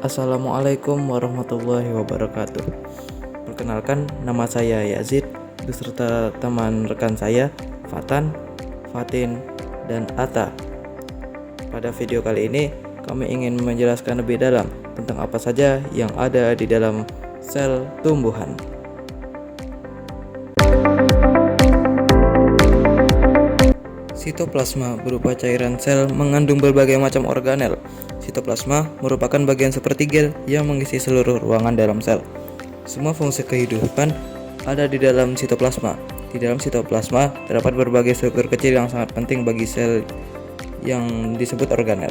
Assalamualaikum warahmatullahi wabarakatuh. Perkenalkan, nama saya Yazid beserta teman rekan saya Fatan, Fatin, dan Ata. Pada video kali ini kami ingin menjelaskan lebih dalam tentang apa saja yang ada di dalam sel tumbuhan. Sitoplasma berupa cairan sel mengandung berbagai macam organel. Sitoplasma merupakan bagian sepertigel yang mengisi seluruh ruangan dalam sel. Semua fungsi kehidupan ada di dalam sitoplasma. Di dalam sitoplasma terdapat berbagai struktur kecil yang sangat penting bagi sel yang disebut organel.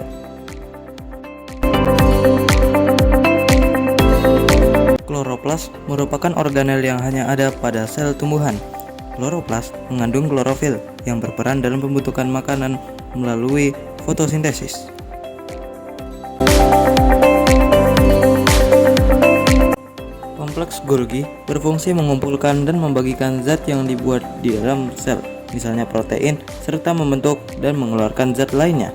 Kloroplas merupakan organel yang hanya ada pada sel tumbuhan. Kloroplas mengandung klorofil yang berperan dalam pembentukan makanan melalui fotosintesis. Kompleks Golgi berfungsi mengumpulkan dan membagikan zat yang dibuat di dalam sel, misalnya protein, serta membentuk dan mengeluarkan zat lainnya.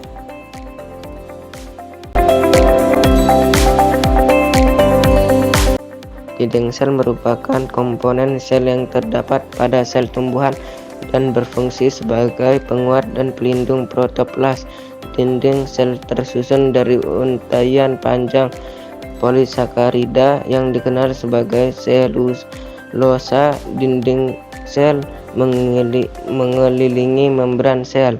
Dinding sel merupakan komponen sel yang terdapat pada sel tumbuhan dan berfungsi sebagai penguat dan pelindung protoplas. Dinding sel tersusun dari untaian panjang polisakarida yang dikenal sebagai selulosa. Dinding sel mengelilingi membran sel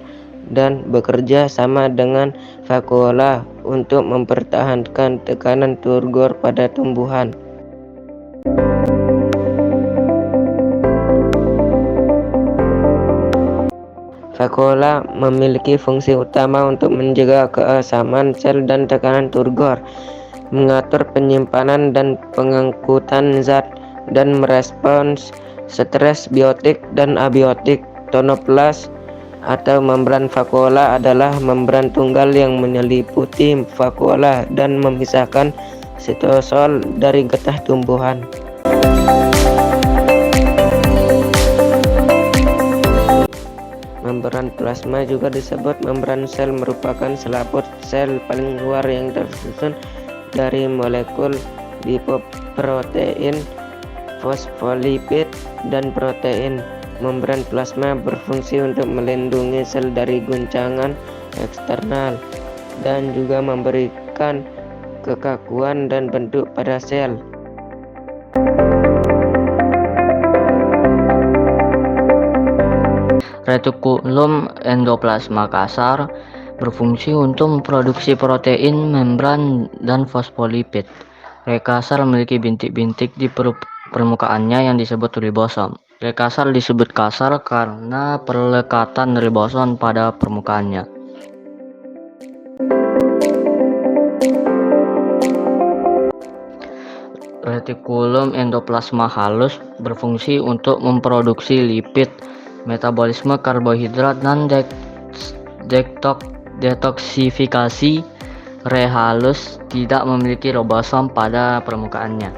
dan bekerja sama dengan vakuola untuk mempertahankan tekanan turgor pada tumbuhan. Vakuola memiliki fungsi utama untuk menjaga keasaman sel dan tekanan turgor, mengatur penyimpanan dan pengangkutan zat, dan merespons stres biotik dan abiotik. Tonoplas atau membran vakuola adalah membran tunggal yang menyeliputi vakuola dan memisahkan sitosol dari getah tumbuhan. Membran plasma juga disebut membran sel, merupakan selaput sel paling luar yang tersusun dari molekul lipoprotein, fosfolipid, dan protein. Membran plasma berfungsi untuk melindungi sel dari guncangan eksternal dan juga memberikan kekakuan dan bentuk pada sel. Retikulum endoplasma kasar berfungsi untuk memproduksi protein, membran, dan fosfolipid. Rel kasar memiliki bintik-bintik di permukaannya yang disebut ribosom. Rel kasar disebut kasar karena perlekatan ribosom pada permukaannya. Retikulum endoplasma halus berfungsi untuk memproduksi lipid, metabolisme karbohidrat, dan detoksifikasi. Rel halus tidak memiliki ribosom pada permukaannya.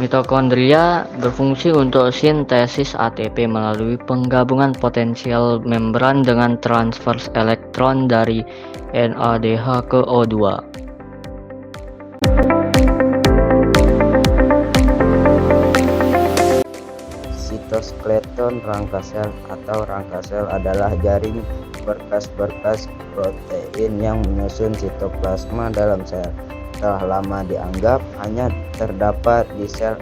Mitokondria berfungsi untuk sintesis ATP melalui penggabungan potensial membran dengan transfer elektron dari NADH ke O2. Sitoskeleton rangka sel atau rangka sel adalah jaring berkas-berkas protein yang menyusun sitoplasma dalam sel. Telah lama dianggap hanya terdapat di sel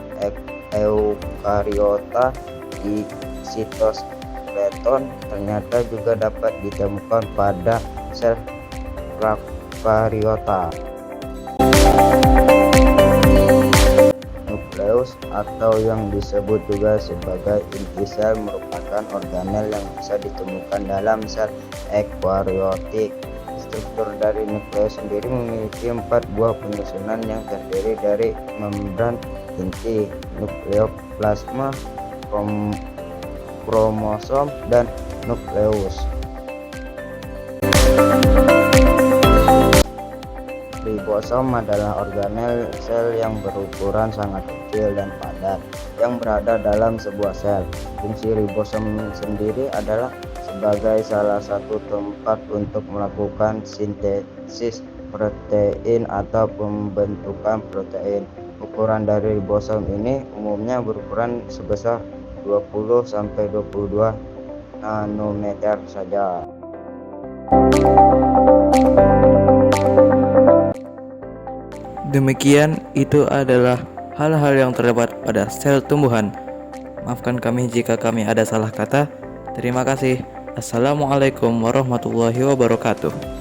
eukariota. Di sitoskeleton ternyata juga dapat ditemukan pada sel prakariota. Nukleus atau yang disebut juga sebagai inti sel merupakan organel yang bisa ditemukan dalam sel eukariotik. Struktur dari nukleus sendiri memiliki 4 buah penyusunan yang terdiri dari membran inti, nukleoplasma, kromosom, dan nukleus. Ribosom adalah organel sel yang berukuran sangat kecil dan padat yang berada dalam sebuah sel. Fungsi ribosom sendiri adalah sebagai salah satu tempat untuk melakukan sintesis protein atau pembentukan protein. Ukuran dari ribosom ini umumnya berukuran sebesar 20-22 nanometer saja. Demikian itu adalah hal-hal yang terdapat pada sel tumbuhan. Maafkan kami jika kami ada salah kata. Terima kasih. Assalamualaikum warahmatullahi wabarakatuh.